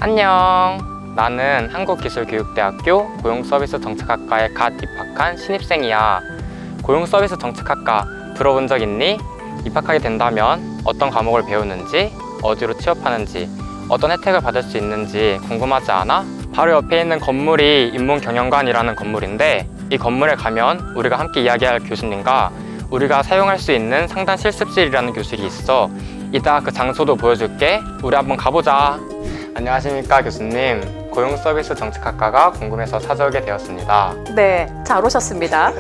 안녕. 나는 한국기술교육대학교 고용서비스정책학과에 갓 입학한 신입생이야. 고용서비스정책학과 들어본 적 있니? 입학하게 된다면 어떤 과목을 배우는지, 어디로 취업하는지, 어떤 혜택을 받을 수 있는지 궁금하지 않아? 바로 옆에 있는 건물이 인문경영관이라는 건물인데, 이 건물에 가면 우리가 함께 이야기할 교수님과 우리가 사용할 수 있는 상단 실습실이라는 교실이 있어. 이따 그 장소도 보여줄게. 우리 한번 가보자. 안녕하십니까 교수님. 고용서비스정책학과가 궁금해서 찾아오게 되었습니다. 네, 잘 오셨습니다.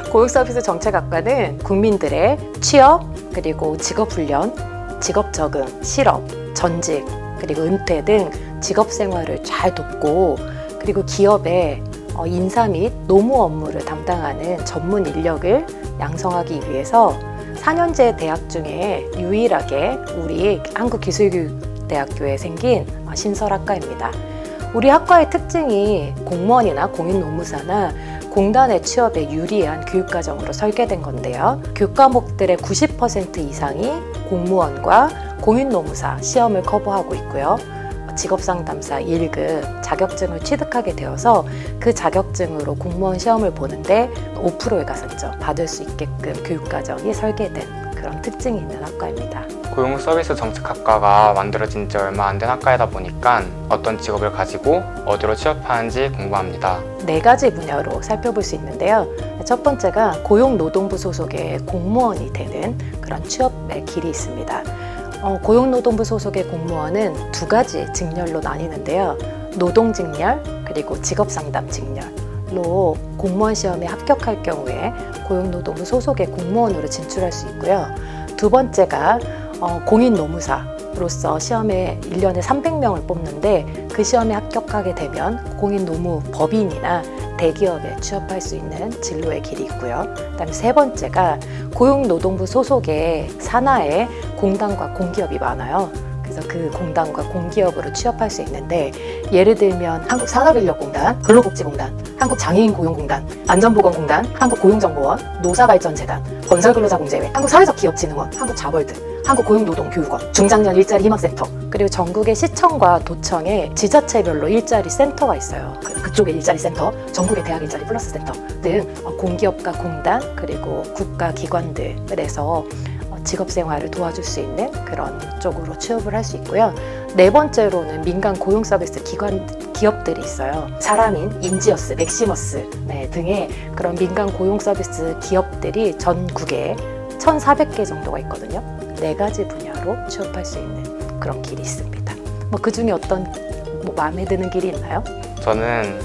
고용서비스 정책학과는 국민들의 취업, 그리고 직업훈련, 직업적응, 실업, 전직, 그리고 은퇴 등 직업생활을 잘 돕고, 그리고 기업의 인사 및 노무 업무를 담당하는 전문 인력을 양성하기 위해서 4년제 대학 중에 유일하게 우리 한국기술교육대학교에 생긴 신설학과입니다. 우리 학과의 특징이 공무원이나 공인노무사나 공단의 취업에 유리한 교육과정으로 설계된 건데요. 교과목들의 90% 이상이 공무원과 공인노무사 시험을 커버하고 있고요. 직업상담사 1급 자격증을 취득하게 되어서 그 자격증으로 공무원 시험을 보는데 5%의 가산점 받을 수 있게끔 교육과정이 설계된 그런 특징이 있는 학과입니다. 고용서비스정책학과가 만들어진 지 얼마 안 된 학과이다 보니까 어떤 직업을 가지고 어디로 취업하는지 궁금합니다. 4가지 분야로 살펴볼 수 있는데요. 첫 번째가 고용노동부 소속의 공무원이 되는 그런 취업의 길이 있습니다. 고용노동부 소속의 공무원은 2가지 직렬로 나뉘는데요. 노동직렬 그리고 직업상담 직렬로 공무원 시험에 합격할 경우에 고용노동부 소속의 공무원으로 진출할 수 있고요. 2번째가 공인노무사로서 시험에 1년에 300명을 뽑는데 그 시험에 합격하게 되면 공인노무법인이나 대기업에 취업할 수 있는 진로의 길이 있고요. 그다음에 3번째가 고용노동부 소속의 산하에 공단과 공기업이 많아요. 그래서 그 공단과 공기업으로 취업할 수 있는데, 예를 들면 한국산업인력공단, 근로복지공단, 한국장애인고용공단, 안전보건공단, 한국고용정보원, 노사발전재단, 건설근로자공제회, 한국사회적기업진흥원, 한국자벌드, 한국고용노동교육원, 중장년 일자리 희망센터, 그리고 전국의 시청과 도청에 지자체별로 일자리 센터가 있어요. 그쪽의 일자리 센터, 전국의 대학 일자리 플러스 센터 등 공기업과 공단 그리고 국가기관들에서 직업생활을 도와줄 수 있는 그런 쪽으로 취업을 할 수 있고요. 4번째로는 민간 고용서비스 기업들이 있어요. 사람인, 인지어스, 맥시머스 등의 그런 민간 고용서비스 기업들이 전국에 1,400개 정도가 있거든요. 4가지 분야로 취업할 수 있는 그런 길이 있습니다. 그 중에 어떤 마음에 드는 길이 있나요? 저는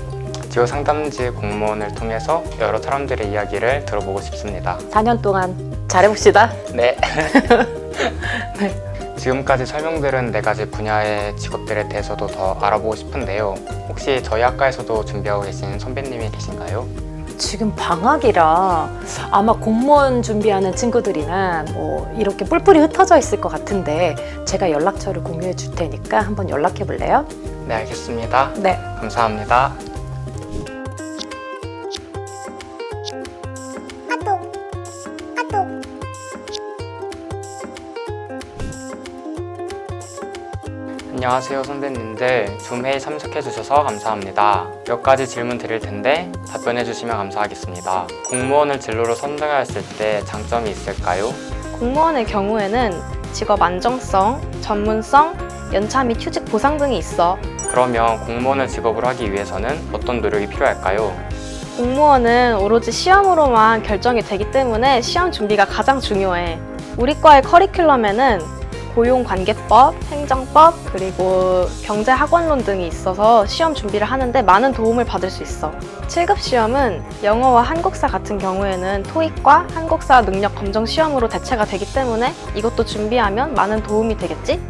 지역상담지 공무원을 통해서 여러 사람들의 이야기를 들어보고 싶습니다. 4년 동안 잘해봅시다. 네. 네. 지금까지 설명들은 4가지 분야의 직업들에 대해서도 더 알아보고 싶은데요. 혹시 저희 학과에서도 준비하고 계신 선배님이 계신가요? 지금 방학이라 아마 공무원 준비하는 친구들이나 이렇게 뿔뿔이 흩어져 있을 것 같은데, 제가 연락처를 공유해 줄 테니까 한번 연락해 볼래요? 네, 알겠습니다. 네. 감사합니다. 안녕하세요 선배님들. 줌회의 참석해 주셔서 감사합니다. 몇 가지 질문 드릴 텐데 답변해 주시면 감사하겠습니다. 공무원을 진로로 선정하였을 때 장점이 있을까요? 공무원의 경우에는 직업 안정성, 전문성, 연차 및 휴직 보상 등이 있어. 그러면 공무원을 직업으로 하기 위해서는 어떤 노력이 필요할까요? 공무원은 오로지 시험으로만 결정이 되기 때문에 시험 준비가 가장 중요해. 우리 과의 커리큘럼에는 고용관계법, 행정법, 그리고 경제학원론 등이 있어서 시험 준비를 하는데 많은 도움을 받을 수 있어. 7급 시험은 영어와 한국사 같은 경우에는 토익과 한국사 능력 검정 시험으로 대체가 되기 때문에 이것도 준비하면 많은 도움이 되겠지?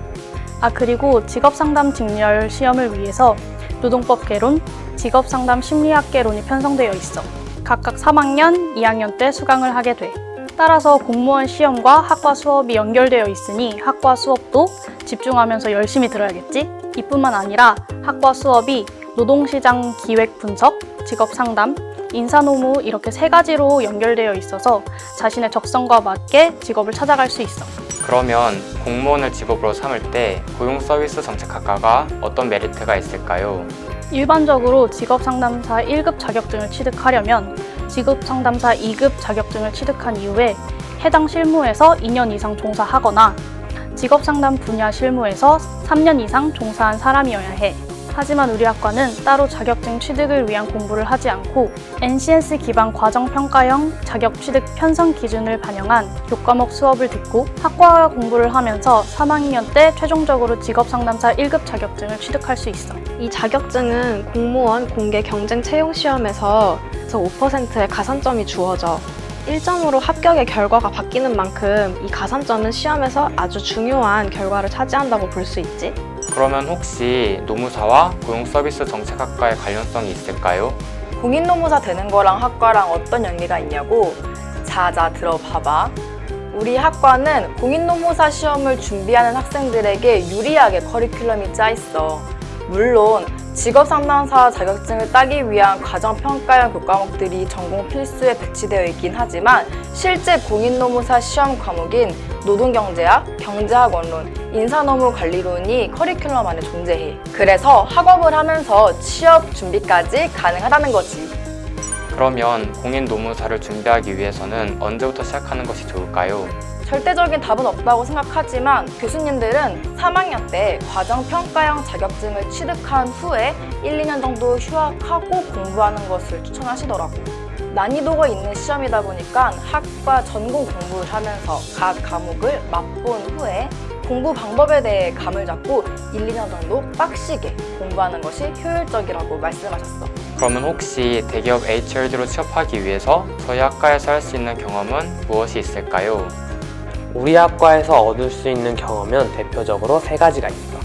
그리고 직업상담 직렬 시험을 위해서 노동법 개론, 직업상담 심리학 개론이 편성되어 있어. 각각 3학년, 2학년 때 수강을 하게 돼. 따라서 공무원 시험과 학과 수업이 연결되어 있으니 학과 수업도 집중하면서 열심히 들어야겠지? 이뿐만 아니라 학과 수업이 노동시장 기획 분석, 직업상담, 인사노무 이렇게 3가지로 연결되어 있어서 자신의 적성과 맞게 직업을 찾아갈 수 있어. 그러면 공무원을 직업으로 삼을 때 고용서비스 정책학과가 어떤 메리트가 있을까요? 일반적으로 직업상담사 1급 자격증을 취득하려면 직업상담사 2급 자격증을 취득한 이후에 해당 실무에서 2년 이상 종사하거나 직업상담 분야 실무에서 3년 이상 종사한 사람이어야 해. 하지만 우리 학과는 따로 자격증 취득을 위한 공부를 하지 않고 NCS 기반 과정평가형 자격 취득 편성 기준을 반영한 교과목 수업을 듣고 학과 공부를 하면서 3학년 때 최종적으로 직업상담사 1급 자격증을 취득할 수 있어. 이 자격증은 공무원 공개 경쟁 채용 시험에서 5%의 가산점이 주어져 1점으로 합격의 결과가 바뀌는 만큼 이 가산점은 시험에서 아주 중요한 결과를 차지한다고 볼 수 있지. 그러면 혹시 노무사와 고용서비스 정책학과의 관련성이 있을까요? 공인노무사 되는 거랑 학과랑 어떤 연계가 있냐고? 자자 들어봐봐. 우리 학과는 공인노무사 시험을 준비하는 학생들에게 유리하게 커리큘럼이 짜 있어. 물론 직업상담사 자격증을 따기 위한 과정평가형 교과목들이 전공 필수에 배치되어 있긴 하지만 실제 공인노무사 시험 과목인 노동경제학, 경제학 원론, 인사노무관리론이 커리큘럼 안에 존재해. 그래서 학업을 하면서 취업 준비까지 가능하다는 거지. 그러면 공인노무사를 준비하기 위해서는 언제부터 시작하는 것이 좋을까요? 절대적인 답은 없다고 생각하지만 교수님들은 3학년 때 과정평가형 자격증을 취득한 후에 1, 2년 정도 휴학하고 공부하는 것을 추천하시더라고. 난이도가 있는 시험이다 보니까 학과 전공 공부를 하면서 각 과목을 맛본 후에 공부 방법에 대해 감을 잡고 1, 2년 정도 빡시게 공부하는 것이 효율적이라고 말씀하셨어. 그러면 혹시 대기업 HRD로 취업하기 위해서 저희 학과에서 할 수 있는 경험은 무엇이 있을까요? 우리 학과에서 얻을 수 있는 경험은 대표적으로 3가지가 있어.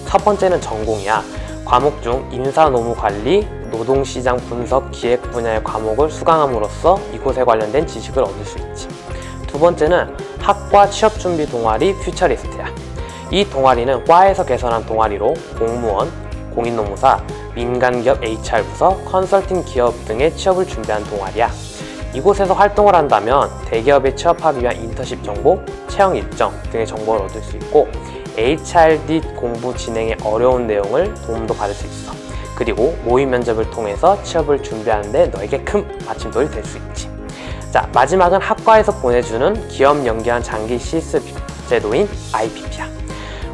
첫 번째는 전공이야. 과목 중 인사노무관리, 노동시장 분석, 기획 분야의 과목을 수강함으로써 이곳에 관련된 지식을 얻을 수 있지. 두 번째는 학과 취업준비 동아리 퓨처리스트야. 이 동아리는 과에서 개설한 동아리로 공무원, 공인노무사, 민간기업 HR부서, 컨설팅 기업 등의 취업을 준비한 동아리야. 이곳에서 활동을 한다면 대기업에 취업하기 위한 인턴십 정보, 채용 일정 등의 정보를 얻을 수 있고 HRD 공부 진행에 어려운 내용을 도움도 받을 수 있어. 그리고 모의 면접을 통해서 취업을 준비하는 데 너에게 큰 받침돌이 될 수 있지. 자, 마지막은 학과에서 보내주는 기업 연계한 장기 실습 제도인 IPP야.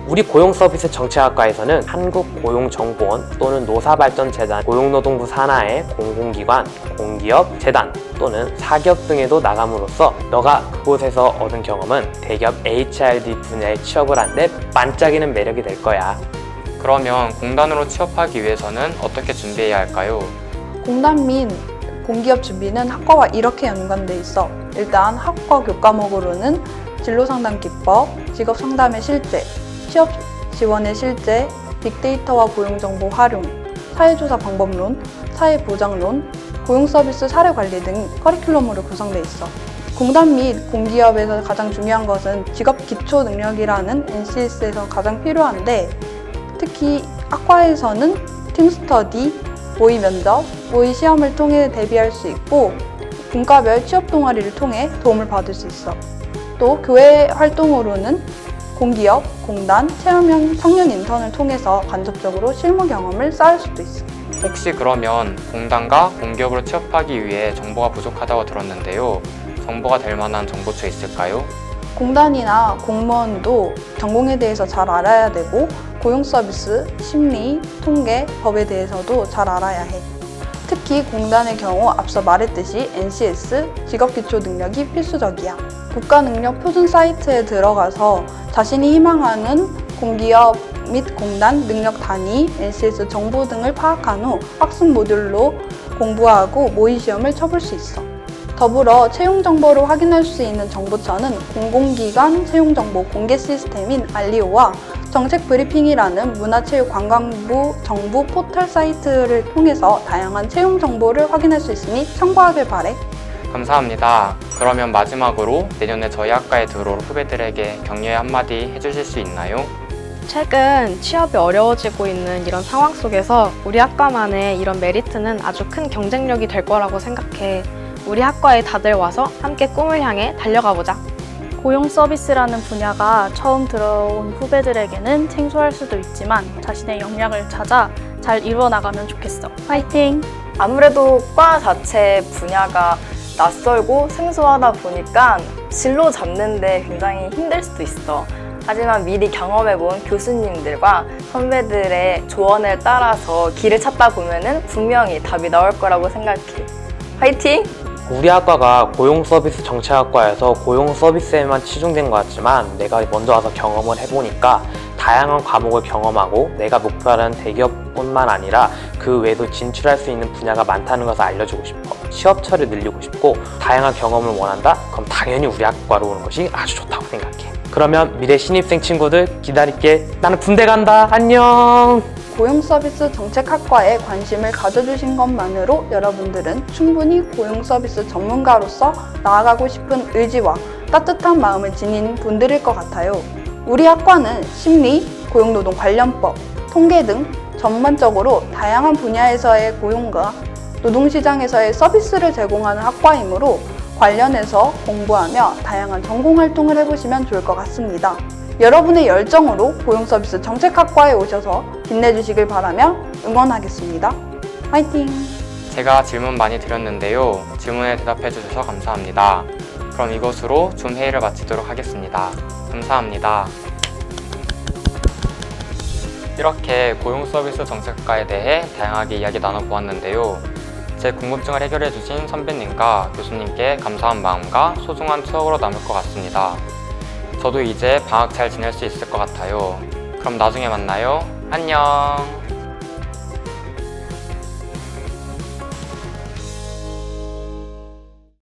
우리 고용서비스 정책학과에서는 한국고용정보원 또는 노사발전재단, 고용노동부 산하의 공공기관, 공기업, 재단 또는 사기업 등에도 나감으로써 너가 그곳에서 얻은 경험은 대기업 HRD 분야에 취업을 한 데 반짝이는 매력이 될 거야. 그러면 공단으로 취업하기 위해서는 어떻게 준비해야 할까요? 공단 및 공기업 준비는 학과와 이렇게 연관돼 있어. 일단 학과 교과목으로는 진로상담 기법, 직업상담의 실제, 취업 지원의 실제, 빅데이터와 고용정보 활용, 사회조사 방법론, 사회보장론, 고용서비스 사례관리 등 커리큘럼으로 구성돼 있어. 공단 및 공기업에서 가장 중요한 것은 직업 기초 능력이라는 NCS에서 가장 필요한데 특히 학과에서는 팀 스터디, 모의 면접, 모의 시험을 통해 대비할 수 있고 분과별 취업 동아리를 통해 도움을 받을 수 있어. 또 교회 활동으로는 공기업, 공단, 체험형 청년 인턴을 통해서 간접적으로 실무 경험을 쌓을 수도 있어. 혹시 그러면 공단과 공기업으로 취업하기 위해 정보가 부족하다고 들었는데요. 정보가 될 만한 정보처 있을까요? 공단이나 공무원도 전공에 대해서 잘 알아야 되고 고용서비스, 심리, 통계, 법에 대해서도 잘 알아야 해. 특히 공단의 경우 앞서 말했듯이 NCS, 직업기초능력이 필수적이야. 국가능력표준 사이트에 들어가서 자신이 희망하는 공기업 및 공단 능력 단위, NCS 정보 등을 파악한 후 학습 모듈로 공부하고 모의 시험을 쳐볼 수 있어. 더불어 채용 정보를 확인할 수 있는 정보처는 공공기관 채용정보 공개 시스템인 알리오와 정책 브리핑이라는 문화체육관광부 정부 포털 사이트를 통해서 다양한 채용 정보를 확인할 수 있으니 참고하길 바래. 감사합니다. 그러면 마지막으로 내년에 저희 학과에 들어올 후배들에게 격려의 한마디 해주실 수 있나요? 최근 취업이 어려워지고 있는 이런 상황 속에서 우리 학과만의 이런 메리트는 아주 큰 경쟁력이 될 거라고 생각해. 우리 학과에 다들 와서 함께 꿈을 향해 달려가 보자. 고용 서비스라는 분야가 처음 들어온 후배들에게는 생소할 수도 있지만 자신의 역량을 찾아 잘 이루어나가면 좋겠어. 화이팅! 아무래도 과 자체 분야가 낯설고 생소하다 보니까 진로 잡는데 굉장히 힘들 수도 있어. 하지만 미리 경험해본 교수님들과 선배들의 조언을 따라서 길을 찾다 보면은 분명히 답이 나올 거라고 생각해. 화이팅! 우리 학과가 고용서비스 정책학과에서 고용서비스에만 치중된 것 같지만 내가 먼저 와서 경험을 해보니까 다양한 과목을 경험하고 내가 목표하는 대기업뿐만 아니라 그 외에도 진출할 수 있는 분야가 많다는 것을 알려주고 싶어. 취업처를 늘리고 싶고 다양한 경험을 원한다? 그럼 당연히 우리 학과로 오는 것이 아주 좋다고 생각해. 그러면 미래 신입생 친구들 기다릴게. 나는 군대 간다. 안녕. 고용서비스 정책학과에 관심을 가져주신 것만으로 여러분들은 충분히 고용서비스 전문가로서 나아가고 싶은 의지와 따뜻한 마음을 지닌 분들일 것 같아요. 우리 학과는 심리, 고용노동 관련법, 통계 등 전반적으로 다양한 분야에서의 고용과 노동시장에서의 서비스를 제공하는 학과이므로 관련해서 공부하며 다양한 전공활동을 해보시면 좋을 것 같습니다. 여러분의 열정으로 고용서비스 정책학과에 오셔서 빛내주시길 바라며 응원하겠습니다. 화이팅! 제가 질문 많이 드렸는데요. 질문에 대답해 주셔서 감사합니다. 그럼 이것으로 줌 회의를 마치도록 하겠습니다. 감사합니다. 이렇게 고용서비스 정책과에 대해 다양하게 이야기 나눠보았는데요. 제 궁금증을 해결해 주신 선배님과 교수님께 감사한 마음과 소중한 추억으로 남을 것 같습니다. 저도 이제 방학 잘 지낼 수 있을 것 같아요. 그럼 나중에 만나요. 안녕.